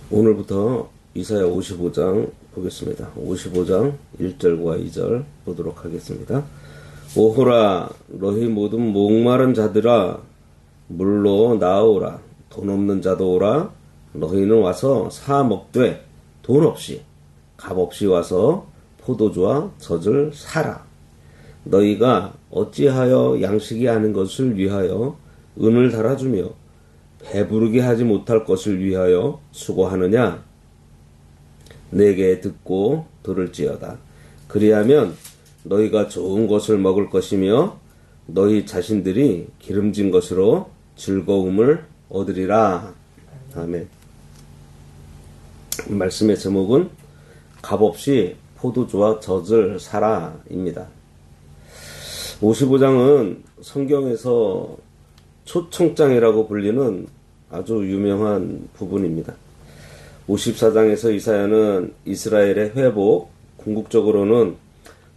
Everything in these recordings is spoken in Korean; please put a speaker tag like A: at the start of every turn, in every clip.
A: 오늘부터 이사야 55장 보겠습니다. 55장 1절과 2절 보도록 하겠습니다. 오호라 너희 모든 목마른 자들아 물로 나오라. 돈 없는 자도 오라. 너희는 와서 사 먹되 돈 없이 값 없이 와서 포도주와 젖을 사라. 너희가 어찌하여 양식이 아닌 것을 위하여 은을 달아주며 배부르게 하지 못할 것을 위하여 수고하느냐? 내게 듣고 들을지어다. 그리하면 너희가 좋은 것을 먹을 것이며 너희 자신들이 기름진 것으로 즐거움을 얻으리라. 아멘. 말씀의 제목은 값없이 포도주와 젖을 사라입니다. 55장은 성경에서 초청장이라고 불리는 아주 유명한 부분입니다. 54장에서 이사야는 이스라엘의 회복, 궁극적으로는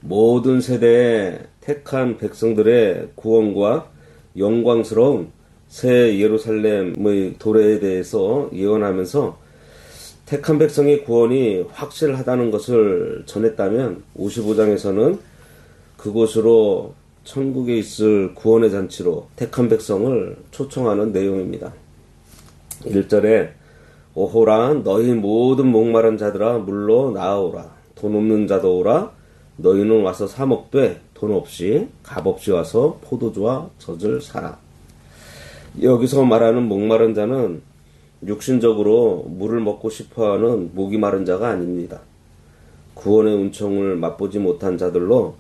A: 모든 세대의 택한 백성들의 구원과 영광스러운 새 예루살렘의 도래에 대해서 예언하면서 택한 백성의 구원이 확실하다는 것을 전했다면 55장에서는 그곳으로 천국에 있을 구원의 잔치로 택한 백성을 초청하는 내용입니다. 1절에 오호라 너희 모든 목마른 자들아 물로 나아오라. 돈 없는 자도 오라. 너희는 와서 사 먹되 돈 없이 값 없이 와서 포도주와 젖을 사라. 여기서 말하는 목마른 자는 육신적으로 물을 먹고 싶어하는 목이 마른 자가 아닙니다. 구원의 은총을 맛보지 못한 자들로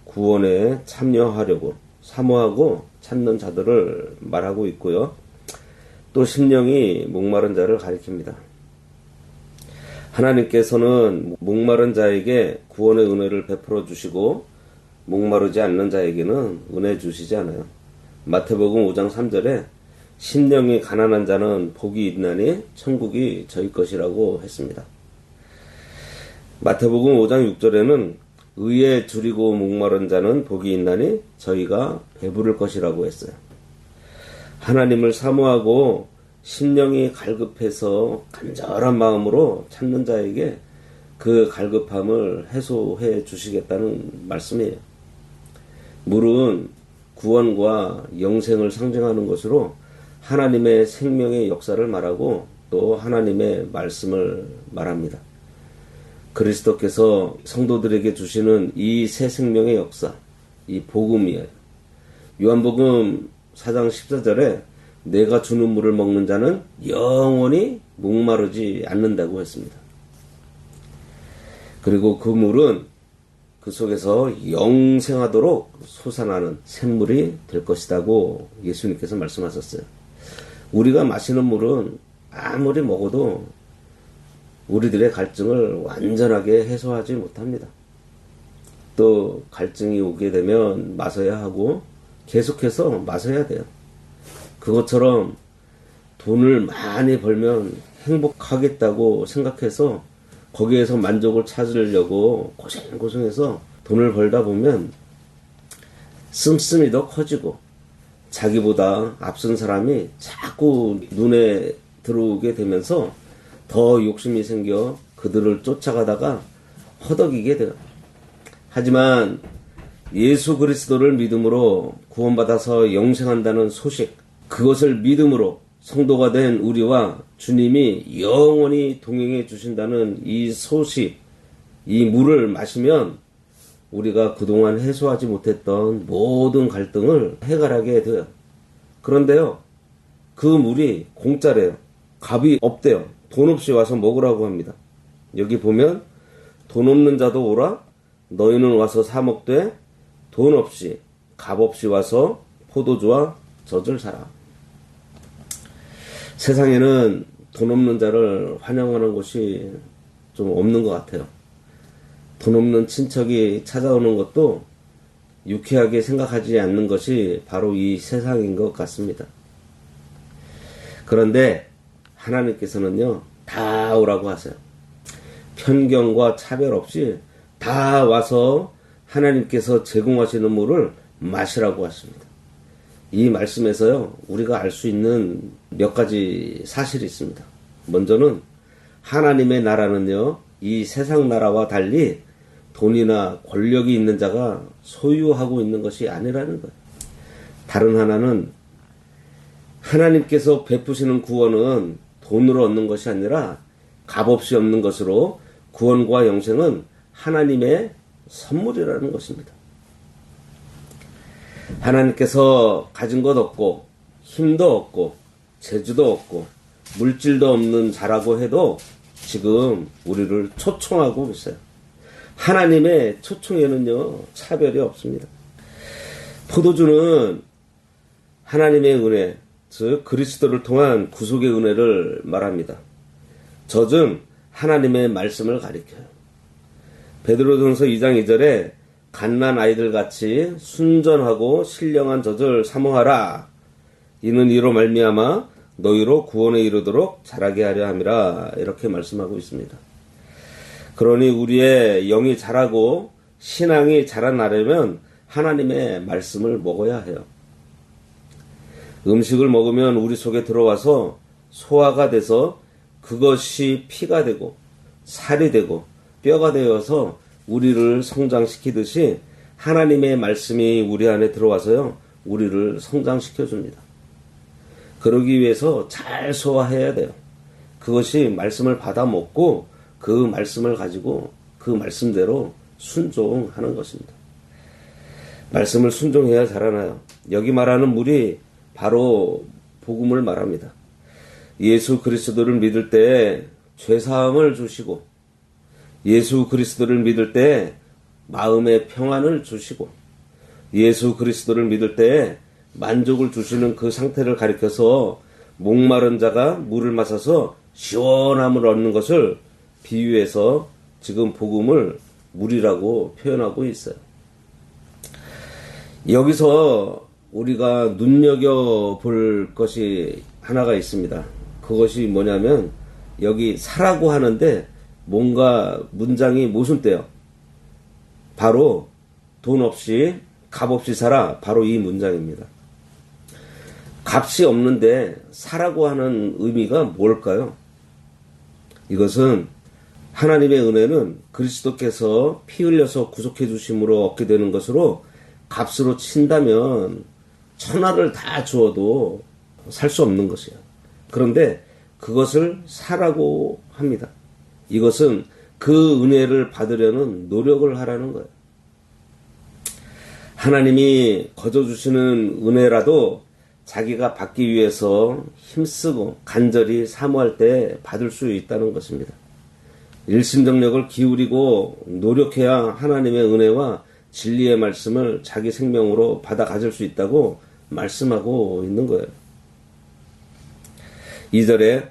A: 구원에 참여하려고 사모하고 찾는 자들을 말하고 있고요. 또 심령이 목마른 자를 가리킵니다. 하나님께서는 목마른 자에게 구원의 은혜를 베풀어 주시고 목마르지 않는 자에게는 은혜 주시지 않아요. 마태복음 5장 3절에 심령이 가난한 자는 복이 있나니 천국이 저희 것이라고 했습니다. 마태복음 5장 6절에는 의에 줄이고 목마른 자는 복이 있나니 저희가 배부를 것이라고 했어요. 하나님을 사모하고 심령이 갈급해서 간절한 마음으로 찾는 자에게 그 갈급함을 해소해 주시겠다는 말씀이에요. 물은 구원과 영생을 상징하는 것으로 하나님의 생명의 역사를 말하고 또 하나님의 말씀을 말합니다. 그리스도께서 성도들에게 주시는 이 새 생명의 역사, 이 복음이에요. 요한복음 4장 14절에 내가 주는 물을 먹는 자는 영원히 목마르지 않는다고 했습니다. 그리고 그 물은 그 속에서 영생하도록 솟아나는 샘물이 될 것이라고 예수님께서 말씀하셨어요. 우리가 마시는 물은 아무리 먹어도 우리들의 갈증을 완전하게 해소하지 못합니다. 또 갈증이 오게 되면 마셔야 하고 계속해서 마셔야 돼요. 그것처럼 돈을 많이 벌면 행복하겠다고 생각해서 거기에서 만족을 찾으려고 고생고생해서 돈을 벌다 보면 씀씀이 더 커지고 자기보다 앞선 사람이 자꾸 눈에 들어오게 되면서 더 욕심이 생겨 그들을 쫓아가다가 허덕이게 돼요. 하지만 예수 그리스도를 믿음으로 구원받아서 영생한다는 소식, 그것을 믿음으로 성도가 된 우리와 주님이 영원히 동행해 주신다는 이 소식, 이 물을 마시면 우리가 그동안 해소하지 못했던 모든 갈등을 해결하게 돼요. 그런데요, 그 물이 공짜래요. 값이 없대요. 돈 없이 와서 먹으라고 합니다. 여기 보면 돈 없는 자도 오라. 너희는 와서 사 먹되 돈 없이 값 없이 와서 포도주와 젖을 사라. 세상에는 돈 없는 자를 환영하는 곳이 좀 없는 것 같아요. 돈 없는 친척이 찾아오는 것도 유쾌하게 생각하지 않는 것이 바로 이 세상인 것 같습니다. 그런데 하나님께서는요, 다 오라고 하세요. 편견과 차별 없이 다 와서 하나님께서 제공하시는 물을 마시라고 하십니다. 이 말씀에서요, 우리가 알 수 있는 몇 가지 사실이 있습니다. 먼저는 하나님의 나라는요, 이 세상 나라와 달리 돈이나 권력이 있는 자가 소유하고 있는 것이 아니라는 거예요. 다른 하나는 하나님께서 베푸시는 구원은 돈으로 얻는 것이 아니라 값없이 얻는 것으로 구원과 영생은 하나님의 선물이라는 것입니다. 하나님께서 가진 것 없고 힘도 없고 재주도 없고 물질도 없는 자라고 해도 지금 우리를 초청하고 있어요. 하나님의 초청에는요, 차별이 없습니다. 포도주는 하나님의 은혜, 즉 그리스도를 통한 구속의 은혜를 말합니다. 젖은 하나님의 말씀을 가리켜요. 베드로전서 2장 2절에 갓난 아이들 같이 순전하고 신령한 젖을 사모하라. 이는 이로 말미암아 너희로 구원에 이르도록 자라게 하려 함이라. 이렇게 말씀하고 있습니다. 그러니 우리의 영이 자라고 신앙이 자라나려면 하나님의 말씀을 먹어야 해요. 음식을 먹으면 우리 속에 들어와서 소화가 돼서 그것이 피가 되고 살이 되고 뼈가 되어서 우리를 성장시키듯이 하나님의 말씀이 우리 안에 들어와서요, 우리를 성장시켜줍니다. 그러기 위해서 잘 소화해야 돼요. 그것이 말씀을 받아 먹고 그 말씀을 가지고 그 말씀대로 순종하는 것입니다. 말씀을 순종해야 자라나요. 여기 말하는 물이 바로 복음을 말합니다. 예수 그리스도를 믿을 때 죄사함을 주시고, 예수 그리스도를 믿을 때 마음의 평안을 주시고, 예수 그리스도를 믿을 때 만족을 주시는 그 상태를 가리켜서 목마른 자가 물을 마셔서 시원함을 얻는 것을 비유해서 지금 복음을 물이라고 표현하고 있어요. 여기서 우리가 눈여겨볼 것이 하나가 있습니다. 그것이 뭐냐면 여기 사라고 하는데 뭔가 문장이 모순돼요. 바로 돈 없이 값 없이 살아, 바로 이 문장입니다. 값이 없는데 사라고 하는 의미가 뭘까요? 이것은 하나님의 은혜는 그리스도께서 피 흘려서 구속해 주심으로 얻게 되는 것으로 값으로 친다면 천하를 다 주어도 살 수 없는 것이에요. 그런데 그것을 사라고 합니다. 이것은 그 은혜를 받으려는 노력을 하라는 거예요. 하나님이 거저주시는 은혜라도 자기가 받기 위해서 힘쓰고 간절히 사모할 때 받을 수 있다는 것입니다. 일심정력을 기울이고 노력해야 하나님의 은혜와 진리의 말씀을 자기 생명으로 받아 가질 수 있다고 말씀하고 있는 거예요. 2절에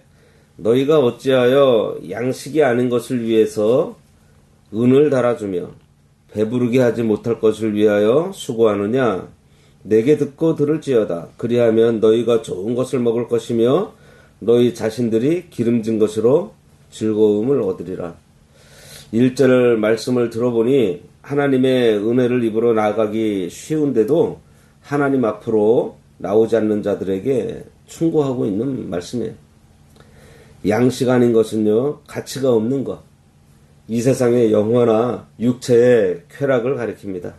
A: 너희가 어찌하여 양식이 아닌 것을 위해서 은을 달아주며 배부르게 하지 못할 것을 위하여 수고하느냐? 내게 듣고 들을지어다. 그리하면 너희가 좋은 것을 먹을 것이며 너희 자신들이 기름진 것으로 즐거움을 얻으리라. 1절 말씀을 들어보니 하나님의 은혜를 입으러 나아가기 쉬운데도 하나님 앞으로 나오지 않는 자들에게 충고하고 있는 말씀이에요. 양식 아닌 것은요, 가치가 없는 것. 이 세상의 영화나 육체의 쾌락을 가리킵니다.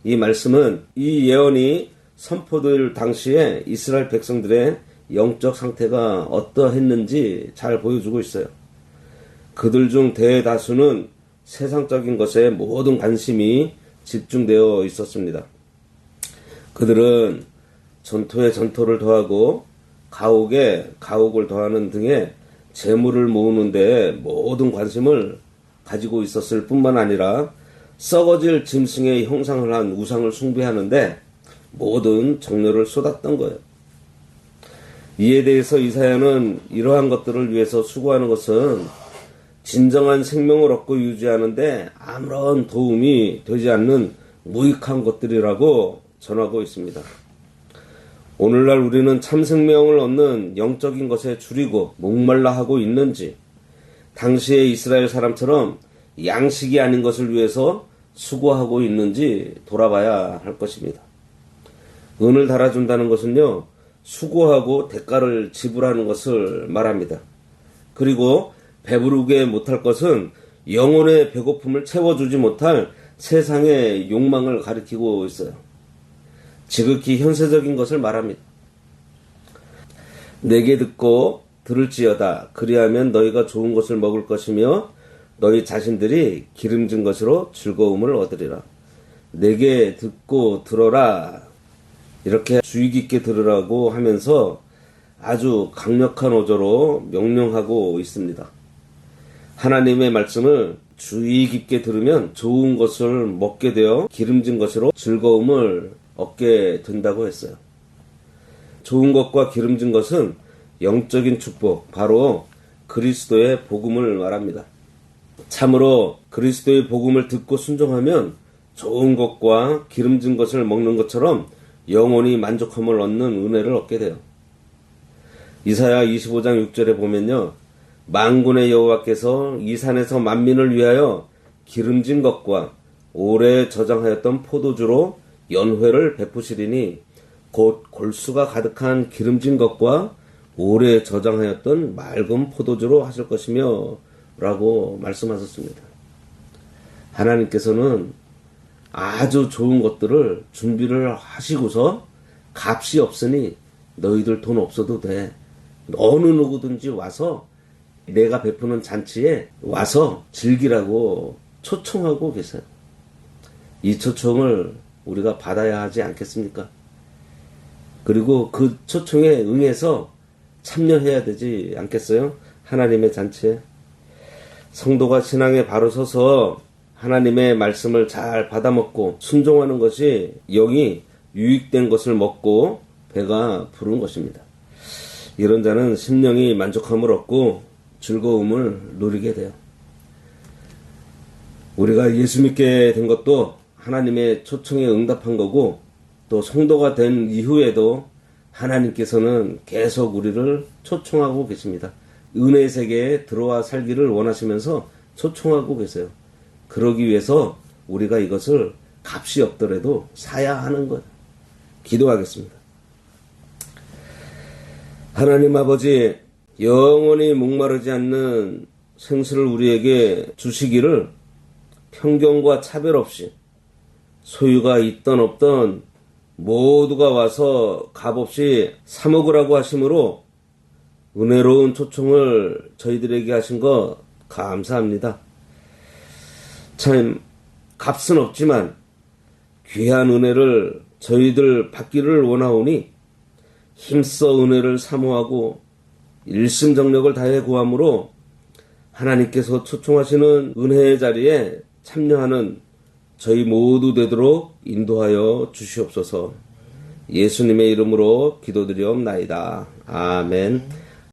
A: 이 말씀은 이 예언이 선포될 당시에 이스라엘 백성들의 영적 상태가 어떠했는지 잘 보여주고 있어요. 그들 중 대다수는 세상적인 것에 모든 관심이 집중되어 있었습니다. 그들은 전토에 전토를 더하고 가옥에 가옥을 더하는 등의 재물을 모으는 데 모든 관심을 가지고 있었을 뿐만 아니라 썩어질 짐승의 형상을 한 우상을 숭배하는데 모든 정열을 쏟았던 거예요. 이에 대해서 이사야는 이러한 것들을 위해서 수고하는 것은 진정한 생명을 얻고 유지하는데 아무런 도움이 되지 않는 무익한 것들이라고 전하고 있습니다. 오늘날 우리는 참 생명을 얻는 영적인 것에 줄이고 목말라 하고 있는지, 당시의 이스라엘 사람처럼 양식이 아닌 것을 위해서 수고하고 있는지 돌아봐야 할 것입니다. 은을 달아준다는 것은요, 수고하고 대가를 지불하는 것을 말합니다. 그리고 배부르게 못할 것은 영혼의 배고픔을 채워주지 못할 세상의 욕망을 가리키고 있어요. 지극히 현세적인 것을 말합니다. 내게 듣고 들을지어다. 그리하면 너희가 좋은 것을 먹을 것이며 너희 자신들이 기름진 것으로 즐거움을 얻으리라. 내게 듣고 들어라. 이렇게 주의 깊게 들으라고 하면서 아주 강력한 어조로 명령하고 있습니다. 하나님의 말씀을 주의 깊게 들으면 좋은 것을 먹게 되어 기름진 것으로 즐거움을 얻게 된다고 했어요. 좋은 것과 기름진 것은 영적인 축복, 바로 그리스도의 복음을 말합니다. 참으로 그리스도의 복음을 듣고 순종하면 좋은 것과 기름진 것을 먹는 것처럼 영원히 만족함을 얻는 은혜를 얻게 돼요. 이사야 25장 6절에 보면요, 만군의 여호와께서 이 산에서 만민을 위하여 기름진 것과 오래 저장하였던 포도주로 연회를 베푸시리니 곧 골수가 가득한 기름진 것과 오래 저장하였던 맑은 포도주로 하실 것이며 라고 말씀하셨습니다. 하나님께서는 아주 좋은 것들을 준비를 하시고서 값이 없으니 너희들 돈 없어도 돼. 어느 누구든지 와서 내가 베푸는 잔치에 와서 즐기라고 초청하고 계세요. 이 초청을 우리가 받아야 하지 않겠습니까? 그리고 그 초청에 응해서 참여해야 되지 않겠어요? 하나님의 잔치에. 성도가 신앙에 바로 서서 하나님의 말씀을 잘 받아먹고 순종하는 것이 영이 유익된 것을 먹고 배가 부른 것입니다. 이런 자는 심령이 만족함을 얻고 즐거움을 누리게 돼요. 우리가 예수 믿게 된 것도 하나님의 초청에 응답한 거고, 또 성도가 된 이후에도 하나님께서는 계속 우리를 초청하고 계십니다. 은혜의 세계에 들어와 살기를 원하시면서 초청하고 계세요. 그러기 위해서 우리가 이것을 값이 없더라도 사야 하는 것. 기도하겠습니다. 하나님 아버지, 영원히 목마르지 않는 생수를 우리에게 주시기를 편견과 차별 없이 소유가 있던 없던 모두가 와서 값없이 사 먹으라고 하심으로 은혜로운 초청을 저희들에게 하신 거 감사합니다. 참 값은 없지만 귀한 은혜를 저희들 받기를 원하오니 힘써 은혜를 사모하고 일심정력을 다해 구함으로 하나님께서 초청하시는 은혜의 자리에 참여하는 저희 모두 되도록 인도하여 주시옵소서. 예수님의 이름으로 기도드리옵나이다. 아멘.